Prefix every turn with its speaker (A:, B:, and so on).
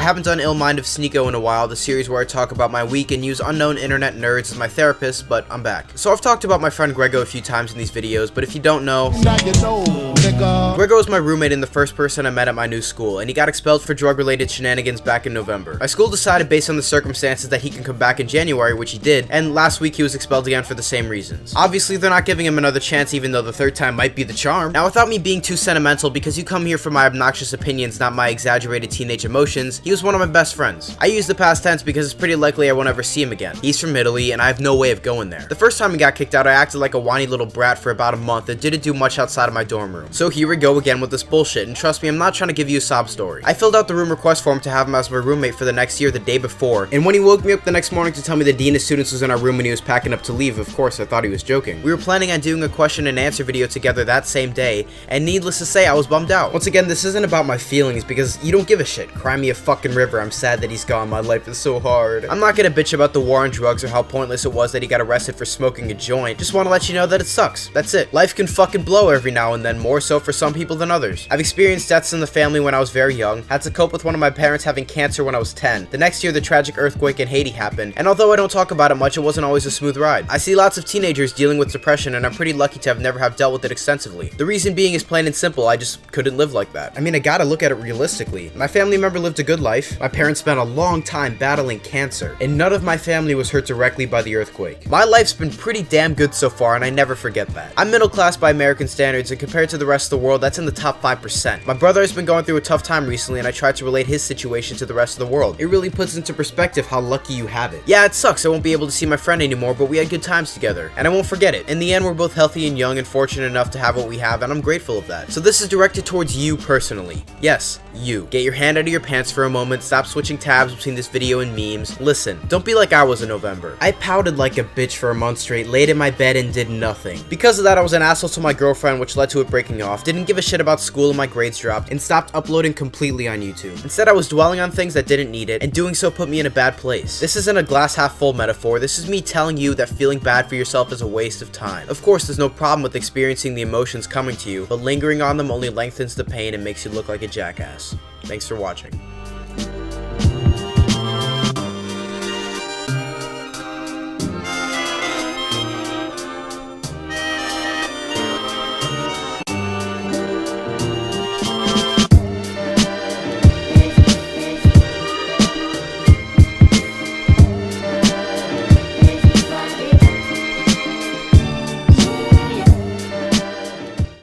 A: haven't done Mind of SNEAKO in a while, the series where I talk about my week and use unknown internet nerds as my therapist, but I'm back. So I've talked about my friend Grego a few times in these videos, but if you don't know, Grego was my roommate and the first person I met at my new school, and he got expelled for drug-related shenanigans back in November. My school decided based on the circumstances that he can come back in January, which he did, and last week he was expelled again for the same reasons. Obviously, they're not giving him another chance even though the third time might be the charm. Now, without me being too sentimental, because you come here for my obnoxious opinions, not my exaggerated teenage emotions, he was one of my best friends. I use the past tense because it's pretty likely I won't ever see him again. He's from Italy, and I have no way of going there. The first time he got kicked out, I acted like a whiny little brat for about a month and didn't do much outside of my dorm room. So here we go again with this bullshit, and trust me, I'm not trying to give you a sob story. I filled out the room request form to have him as my roommate for the next year the day before, and when he woke me up the next morning to tell me the dean of students was in our room and he was packing up to leave, of course I thought he was joking. We were planning on doing a question and answer video together that same day, and needless to say, I was bummed out. Once again, this isn't about my feelings because you don't give a shit. Cry me a fucking river, I'm sad that he's gone, my life is so hard. I'm not gonna bitch about the war on drugs or how pointless it was that he got arrested for smoking a joint. Just want to let you know that it sucks. That's it. Life can fucking blow every now and then, more so for some people than others. I've experienced deaths in the family when I was very young, had to cope with one of my parents having cancer when I was 10. The next year the tragic earthquake in Haiti happened, and although I don't talk about it much, it wasn't always a smooth ride. I see lots of teenagers dealing with depression, and I'm pretty lucky to have never have dealt with it extensively. The reason being is plain and simple, I just couldn't live like that. I mean, I gotta look at it realistically. My family member lived a good life, my parents spent a long time battling cancer, and none of my family was hurt directly by the earthquake. My life's been pretty damn good so far, and I never forget that. I'm middle class by American standards, and compared to the rest of the world, that's in the top 5%. My brother has been going through a tough time recently, and I tried to relate his situation to the rest of the world. It really puts into perspective how lucky you have it. Yeah, it sucks I won't be able to see my friend anymore, but we had good times together, and I won't forget it. In the end, we're both healthy and young and fortunate enough to have what we have, and I'm grateful of that. So this is directed towards you personally. Yes, you. Get your hand out of your pants for a moment, stop switching tabs between this video and memes. Listen, don't be like I was in November. I pouted like a bitch for a month straight, laid in my bed and did nothing. Because of that, I was an asshole to my girlfriend, which led to it breaking off, didn't give a shit about school and my grades dropped, and stopped uploading completely on YouTube. Instead, I was dwelling on things that didn't need it, and doing so put me in a bad place. This isn't a glass half full metaphor, this is me telling you that feeling bad for yourself is a waste of time. Of course, there's no problem with experiencing the emotions coming to you, but lingering on them only lengthens the pain and makes you look like a jackass. Thanks for watching.